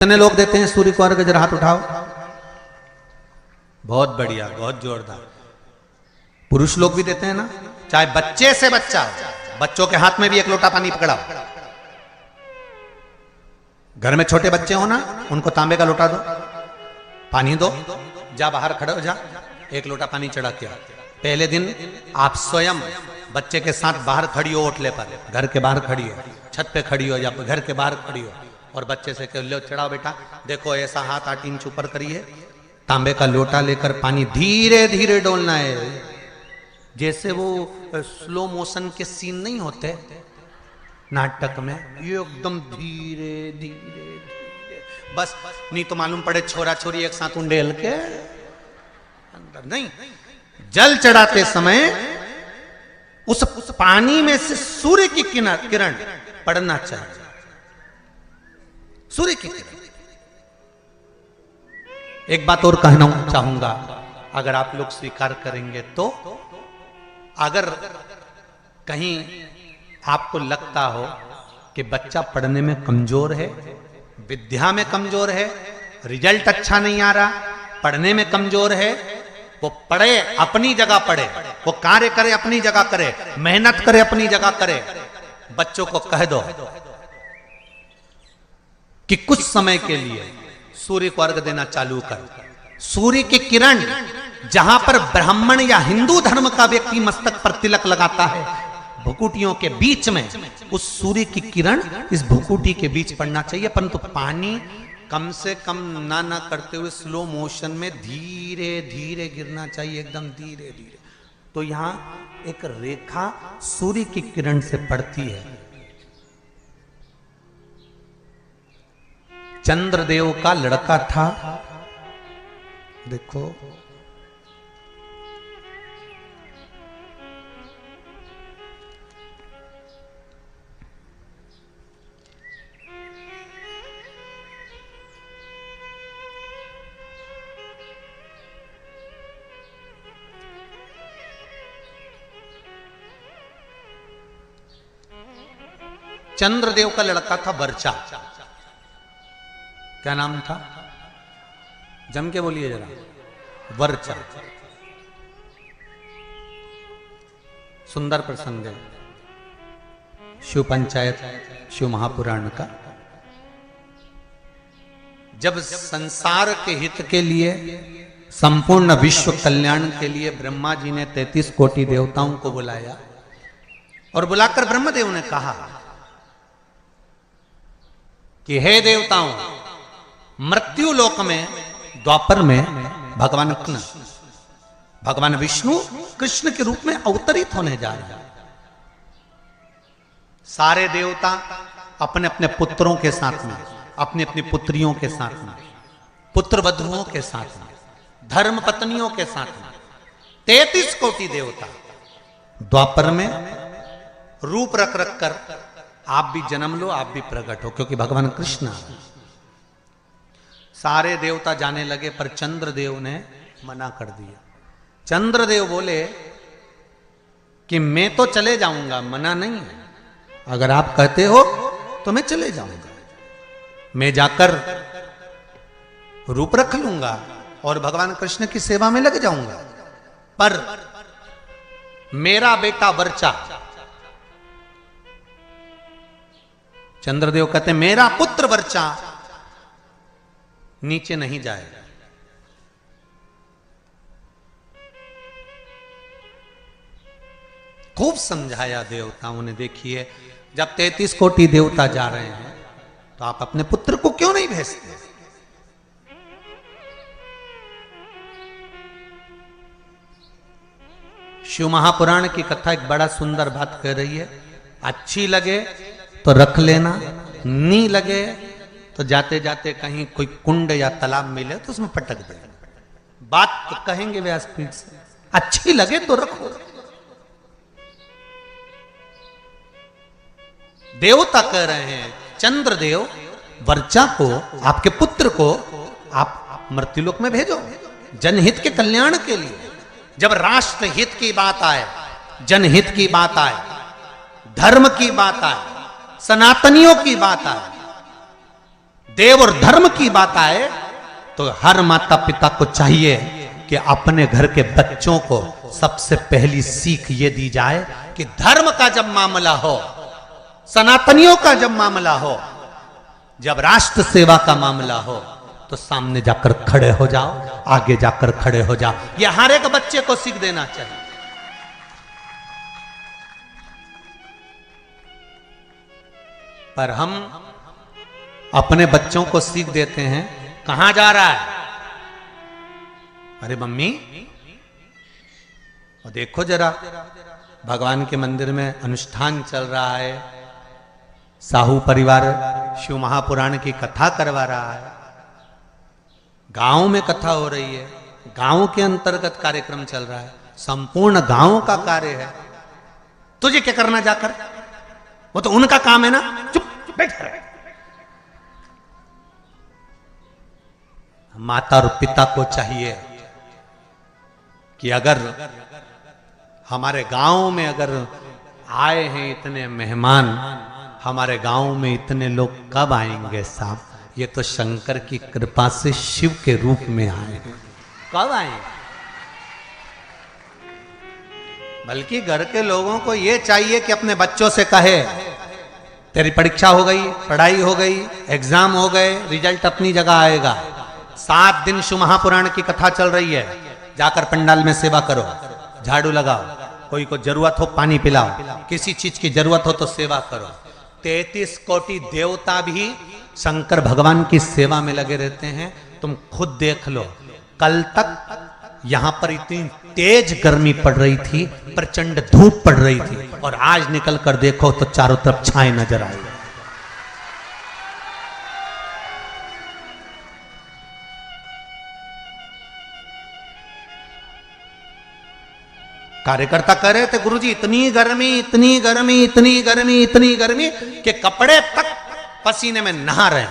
कितने लोग देते हैं सूर्य को अर्घ? जरा हाथ उठाओ। बहुत बढ़िया, बहुत जोरदार। पुरुष लोग भी देते हैं ना, चाहे बच्चे से बच्चा, बच्चों के हाथ में भी एक लोटा पानी पकड़ाओ। घर में छोटे बच्चे हो ना, उनको तांबे का लोटा दो, पानी दो, जा बाहर खड़े हो जा, एक लोटा पानी चढ़ा के आओ। पहले दिन आप स्वयं बच्चे के साथ बाहर खड़ी हो, ओटले पर, घर के बाहर खड़ी हो, छत पे खड़ी हो या घर के बाहर खड़ी हो, और बच्चे से कह लो चढ़ाओ बेटा, देखो ऐसा हाथ 8 इंच ऊपर करिए, तांबे का लोटा लेकर पानी धीरे धीरे डोलना है। जैसे वो स्लो मोशन के सीन नहीं होते नाटक में, ये एकदम धीरे धीरे धीरे, बस नहीं तो मालूम पड़े छोरा छोरी एक साथ उंडेल के अंदर। नहीं, जल चढ़ाते समय उस पानी में से सूर्य की किरण पड़ना चाहिए, सूर्य की किरण। एक बात और कहना चाहूंगा, अगर आप लोग स्वीकार करेंगे तो, अगर कहीं आपको लगता हो कि बच्चा पढ़ने में कमजोर है, विद्या में कमजोर है, रिजल्ट अच्छा नहीं आ रहा, पढ़ने में कमजोर है, वो पढ़े, अपनी जगह पढ़े, वो कार्य करे, अपनी जगह करे, मेहनत करे, अपनी जगह करे। बच्चों को कह दो कि कुछ समय के लिए सूर्य को अर्घ देना चालू कर। सूर्य की किरण जहां पर ब्राह्मण या हिंदू धर्म का व्यक्ति मस्तक पर तिलक लगाता है, भुकुटियों के बीच में उस सूर्य की किरण इस भुकुटी के बीच पड़ना चाहिए, परंतु पानी कम से कम ना करते हुए स्लो मोशन में धीरे धीरे गिरना चाहिए, एकदम धीरे धीरे। तो यहां एक रेखा सूर्य की किरण से पड़ती है। चंद्रदेव का लड़का था, देखो चंद्रदेव का लड़का था वर्चा। क्या नाम था? जम के बोलिए जरा। वर्चा। सुंदर प्रसंग है शिव पंचायत, शिव महापुराण का। जब संसार के हित के लिए, संपूर्ण विश्व कल्याण के लिए ब्रह्मा जी ने 33 कोटि देवताओं को बुलाया, और बुलाकर ब्रह्मदेव ने कहा कि हे देवताओं, मृत्यु लोक में द्वापर में भगवान विष्णु कृष्ण के रूप में अवतरित होने जा रहे हैं। सारे देवता अपने अपने पुत्रों के साथ में, अपनी अपनी पुत्रियों के साथ में, पुत्र वधुओं के साथ में, धर्म पत्नियों के साथ में, 33 कोटि देवता द्वापर में रूप रख रख कर, आप भी जन्म लो, आप भी प्रकट हो, क्योंकि भगवान कृष्ण। सारे देवता जाने लगे, पर चंद्रदेव ने मना कर दिया। चंद्रदेव बोले कि मैं तो चले जाऊंगा, मना नहीं है, अगर आप कहते हो तो मैं चले जाऊंगा, मैं जाकर रूप रख लूंगा और भगवान कृष्ण की सेवा में लग जाऊंगा, पर मेरा बेटा वर्चा, चंद्रदेव कहते मेरा पुत्र वर्चा नीचे नहीं जाएगा। खूब समझाया देवताओं ने। देखिए, जब 33 कोटि देवता जा रहे हैं तो आप अपने पुत्र को क्यों नहीं भेजते? शिव महापुराण की कथा एक बड़ा सुंदर बात कह रही है, अच्छी लगे तो रख लेना, नहीं लगे तो जाते जाते कहीं कोई कुंड या तालाब मिले तो उसमें पटक देना। बात तो कहेंगे व्यासपीठ से, अच्छी लगे तो रखो। देवता कह रहे हैं, चंद्रदेव वर्चा को, आपके पुत्र को आप मृत्युलोक में भेजो, जनहित के कल्याण के लिए। जब राष्ट्र हित की बात आए, जनहित की बात आए, धर्म की बात आए, सनातनियों की बात आए, देव और धर्म की बात आए तो हर माता पिता को चाहिए कि अपने घर के बच्चों को सबसे पहली सीख ये दी जाए कि धर्म का जब मामला हो, सनातनियों का जब मामला हो, जब राष्ट्र सेवा का मामला हो, तो सामने जाकर खड़े हो जाओ, आगे जाकर खड़े हो जाओ। यह हर एक बच्चे को सीख देना चाहिए। पर हम अपने बच्चों को सीख देते हैं, कहां जा रहा है? अरे मम्मी, और देखो जरा भगवान के मंदिर में अनुष्ठान चल रहा है, साहू परिवार शिव महापुराण की कथा करवा रहा है, गांव में कथा हो रही है, गांव के अंतर्गत कार्यक्रम चल रहा है, संपूर्ण गांव का कार्य है, तुझे क्या करना जाकर? वो तो उनका काम है ना, चुप बैठ रहे। माता और पिता को चाहिए कि अगर हमारे गांव में अगर आए हैं इतने मेहमान, हमारे गांव में इतने लोग कब आएंगे साहब? ये तो शंकर की कृपा से शिव के रूप में आए हैं, कब आएंगे? बल्कि घर के लोगों को ये चाहिए कि अपने बच्चों से कहे, तेरी परीक्षा हो गई, पढ़ाई हो गई, एग्जाम हो गए, रिजल्ट अपनी जगह आएगा। 7 दिन शिव महापुराण की कथा चल रही है, जाकर पंडाल में सेवा करो, झाड़ू लगाओ, कोई को जरूरत हो पानी पिलाओ, किसी चीज की जरूरत हो तो सेवा करो। 33 कोटि देवता भी शंकर भगवान की सेवा में लगे रहते हैं। तुम खुद देख लो, कल तक यहां पर इतनी तेज गर्मी पड़ रही थी, प्रचंड धूप पड़ रही थी, और आज निकल कर देखो तो चारों तरफ छाए नजर आई। कार्यकर्ता कह रहे थे, गुरुजी इतनी गर्मी, इतनी गर्मी, इतनी गर्मी, इतनी गर्मी कि कपड़े तक पसीने में नहा रहे हैं।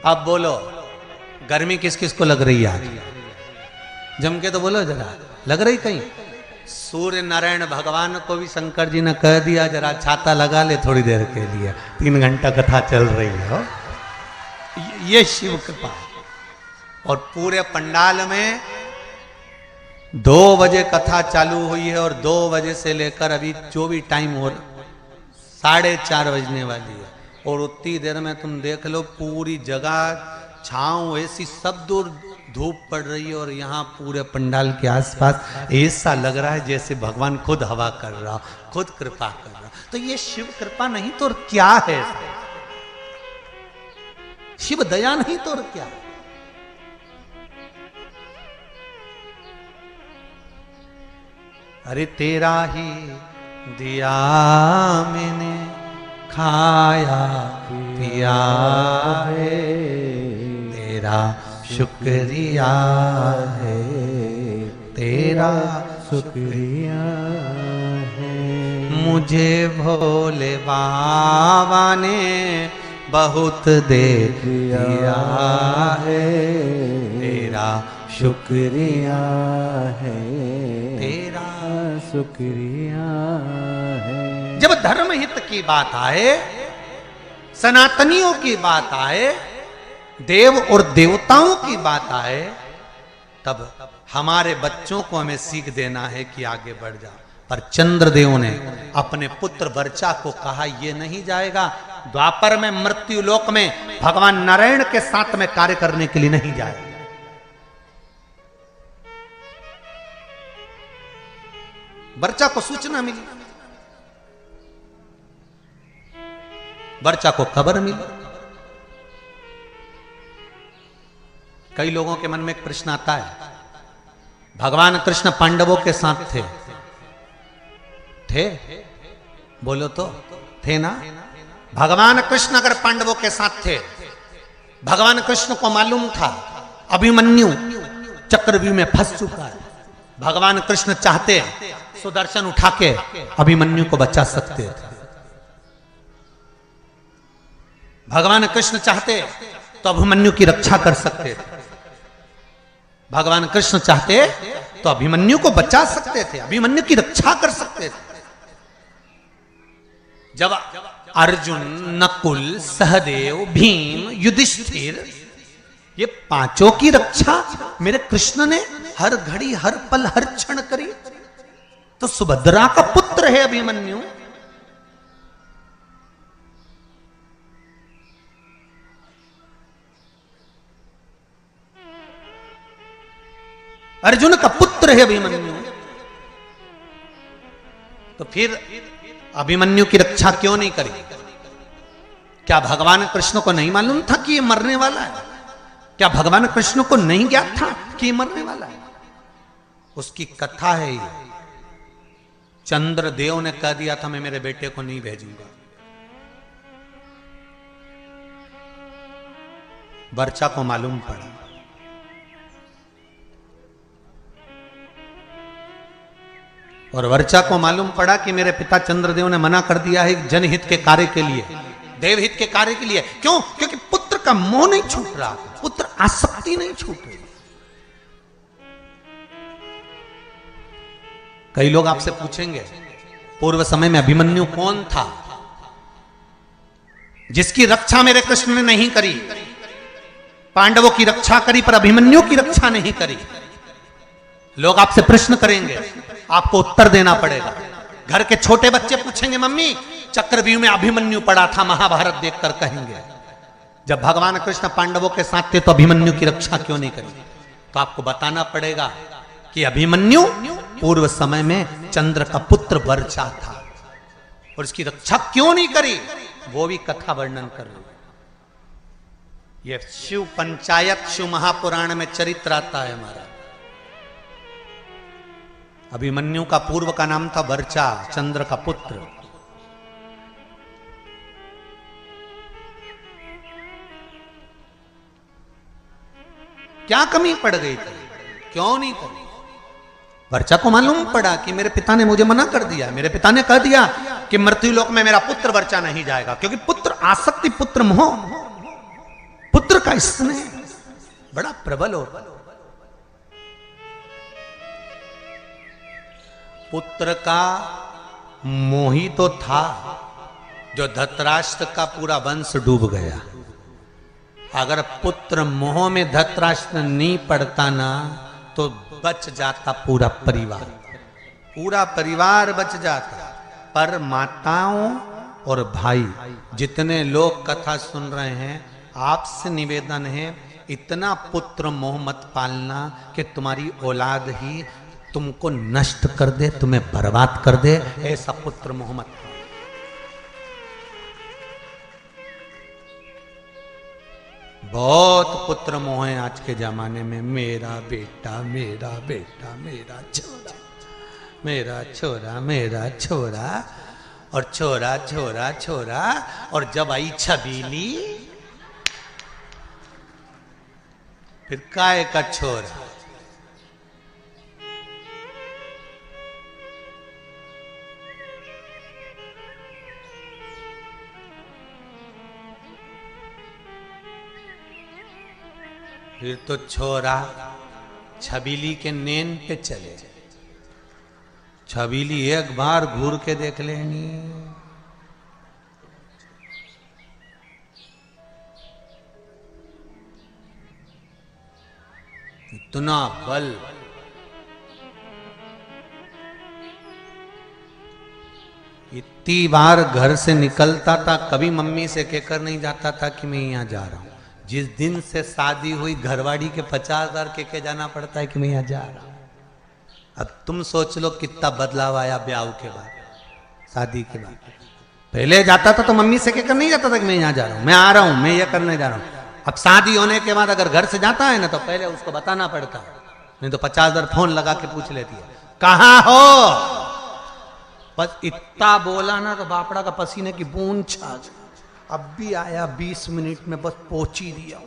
अब बोलो गर्मी किस किस को लग रही है आज? जम के तो बोलो जरा, लग रही कहीं? सूर्य नारायण भगवान को भी शंकर जी ने कह दिया जरा छाता लगा ले थोड़ी देर के लिए, 3 घंटा कथा चल रही है। ये शिव कृपा। और पूरे पंडाल में 2 बजे कथा चालू हुई है और 2 बजे से लेकर अभी जो भी टाइम हो 4:30 बजने वाली है, और उतनी देर में तुम देख लो पूरी जगह छांव ऐसी, सब दूर धूप पड़ रही है, और यहाँ पूरे पंडाल के आसपास ऐसा लग रहा है जैसे भगवान खुद हवा कर रहा, खुद कृपा कर रहा। तो ये शिव कृपा नहीं तो और क्या है? शिव दया नहीं तो और क्या? अरे तेरा ही दिया मैंने खाया पिया है, तेरा शुक्रिया है, तेरा शुक्रिया है। मुझे भोले बाबा ने बहुत दे दिया है, तेरा शुक्रिया है, तेरा शुक्रिया है। जब धर्म हित की बात आए, सनातनियों की बात आए, देव और देवताओं की बात आए, तब हमारे बच्चों को हमें सीख देना है कि आगे बढ़ जा। पर चंद्रदेव ने अपने पुत्र वर्चा को कहा ये नहीं जाएगा, द्वापर में मृत्यु लोक में भगवान नारायण के साथ में कार्य करने के लिए नहीं जाएगा। वर्चा को सूचना मिली, वर्चा को खबर मिली। कई लोगों के मन में एक प्रश्न आता है, भगवान कृष्ण पांडवों के साथ थे? बोलो तो, थे ना? भगवान कृष्ण अगर पांडवों के साथ थे, भगवान कृष्ण को मालूम था अभिमन्यु चक्रव्यूह में फंस चुका है, भगवान कृष्ण चाहते सुदर्शन उठा के अभिमन्यु को बचा सकते थे। भगवान कृष्ण चाहते तो अभिमन्यु की रक्षा कर सकते थे, भगवान कृष्ण चाहते तो अभिमन्यु को बचा सकते थे, अभिमन्यु की रक्षा कर सकते थे। जब अर्जुन, नकुल, सहदेव, भीम, युधिष्ठिर, ये पांचों की रक्षा मेरे कृष्ण ने हर घड़ी, हर पल, हर क्षण करी। तो सुभद्रा का पुत्र है अभिमन्यु। अर्जुन का पुत्र है अभिमन्यु। तो फिर अभिमन्यु की रक्षा क्यों नहीं करी? क्या भगवान कृष्ण को नहीं मालूम था कि ये मरने वाला है? क्या भगवान कृष्ण को नहीं ज्ञात था कि ये मरने वाला है? उसकी कथा है ये। चंद्रदेव ने कह दिया था मैं मेरे बेटे को नहीं भेजूंगा। वर्चा को मालूम पड़ा। और वर्चा को मालूम पड़ा कि मेरे पिता चंद्रदेव ने मना कर दिया है जनहित के कार्य के लिए, देवहित के कार्य के लिए। क्यों? क्योंकि पुत्र का मोह नहीं छूट रहा, पुत्र आसक्ति नहीं छूट रही। कई लोग आपसे पूछेंगे पूर्व समय में अभिमन्यु कौन था जिसकी रक्षा मेरे कृष्ण ने नहीं करी? पांडवों की रक्षा करी पर अभिमन्यु की रक्षा नहीं करी। लोग आपसे प्रश्न करेंगे, आपको उत्तर देना पड़ेगा। घर के छोटे बच्चे पूछेंगे मम्मी चक्रव्यूह में अभिमन्यु पड़ा था, महाभारत देखकर कहेंगे जब भगवान कृष्ण पांडवों के साथ थे तो अभिमन्यु की रक्षा क्यों नहीं करी? तो आपको बताना पड़ेगा कि अभिमन्यु पूर्व समय में चंद्र का पुत्र वर्चा था और इसकी रक्षा क्यों नहीं करी वो भी कथा वर्णन कर रही है। यह शिव पंचायत, शिव महापुराण में चरित्र आता है हमारा। अभिमन्यु का पूर्व का नाम था वर्चा, चंद्र का पुत्र। क्या कमी पड़ गई थी? क्यों नहीं करी? वर्चा को मालूम पड़ा कि मेरे पिता ने मुझे मना कर दिया। मेरे पिता ने कह दिया कि मृत्युलोक में मेरा पुत्र वर्चा नहीं जाएगा, क्योंकि पुत्र आसक्ति, पुत्र मोह, पुत्र का स्नेह बड़ा प्रबल होता। पुत्र का मोही तो था जो धतराष्ट्र का पूरा वंश डूब गया। अगर पुत्र मोह में धतराष्ट्र नहीं पड़ता ना तो बच जाता पूरा परिवार, पूरा परिवार बच जाता। पर माताओं और भाई जितने लोग कथा सुन रहे हैं, आपसे निवेदन है इतना पुत्र मोह मत पालना कि तुम्हारी औलाद ही तुमको नष्ट कर दे, तुम्हें बर्बाद कर दे। ऐसा पुत्र मोह मत पालो। बहुत पुत्र मोह है आज के जमाने में। मेरा बेटा, मेरा बेटा, मेरा छोरा, मेरा छोरा, मेरा छोरा, और छोरा छोरा छोरा। और जब आई छबीली फिर काय का छोरा। फिर तो छोरा छबीली के नेन पे चले। छबीली एक बार घूर के देख लेनी, इतना बल। इतनी बार घर से निकलता था, कभी मम्मी से कहकर नहीं जाता था कि मैं यहाँ जा रहा हूं। जिस दिन से शादी हुई घरवाड़ी के 50,000 के जाना पड़ता है कि मैं यहाँ जा रहा हूं। अब तुम सोच लो कितना बदलाव आया ब्याह के बाद, शादी के बाद। पहले जाता था तो मम्मी से कहकर नहीं जाता था कि मैं यहाँ जा रहा हूं, मैं आ रहा हूं, मैं ये करने जा रहा हूं। अब शादी होने के बाद अगर घर से जाता है ना तो पहले उसको बताना पड़ता है, नहीं तो 50,000 फोन लगा के पूछ लेती है कहाँ हो। बस इतना बोला ना तो बापड़ा का पसीने की बूंद छा गई। अब भी आया 20 मिनट में, बस पहुंच ही दिया।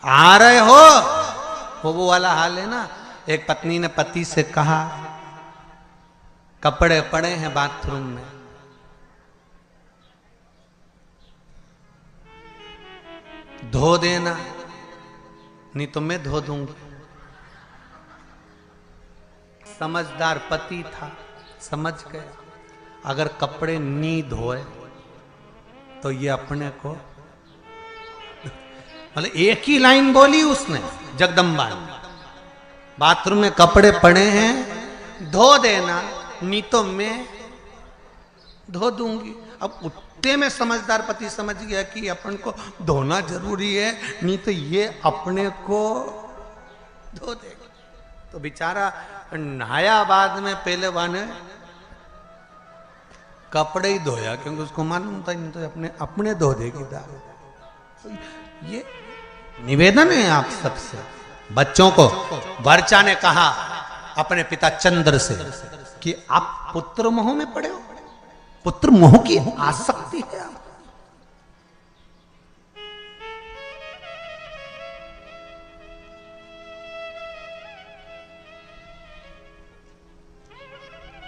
आ रहे हो वो वाला हाल है ना। एक पत्नी ने पति से कहा कपड़े पड़े हैं बाथरूम में, धो देना, नहीं तो मैं धो दूंगी। समझदार पति था, समझ गया। अगर कपड़े नी धोए तो ये अपने को, मतलब एक ही लाइन बोली उसने जगदम्बा ने, बाथरूम में कपड़े पड़े हैं धो देना, नी तो मैं धो दूंगी। अब उतने में समझदार पति समझ गया कि अपन को धोना जरूरी है, नहीं तो ये अपने को धो देगा। तो बेचारा नहाया बाद में पहले वाने कपड़े ही धोया, क्योंकि उसको मालूम था नहीं तो अपने अपने धो देगी दाल। तो ये निवेदन है आप सबसे। बच्चों को वर्चा ने कहा अपने पिता चंद्र से कि आप पुत्र मोह में पड़े हो, पुत्र मोह की आसक्ति है आप।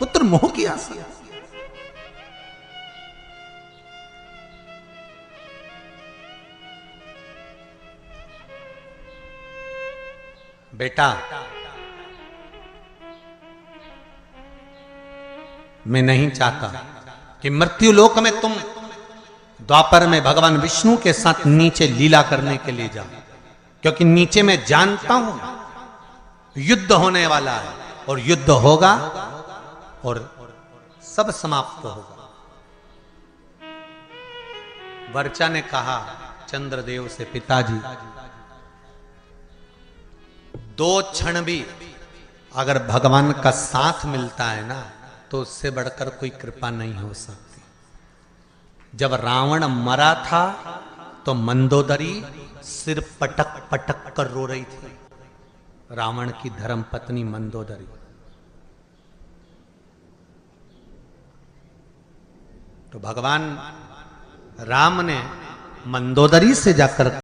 पुत्र मोह की आसक्ति। बेटा मैं नहीं चाहता कि मृत्यु लोक में तुम द्वापर में भगवान विष्णु के साथ नीचे लीला करने के लिए जाओ, क्योंकि नीचे मैं जानता हूं युद्ध होने वाला है और युद्ध होगा और सब समाप्त होगा। वर्चा ने कहा चंद्रदेव से, पिताजी दो क्षण भी अगर भगवान का साथ मिलता है ना तो उससे बढ़कर कोई कृपा नहीं हो सकती। जब रावण मरा था तो मंदोदरी सिर पटक पटक कर रो रही थी, रावण की धर्म पत्नी मंदोदरी। तो भगवान राम ने मंदोदरी से जाकर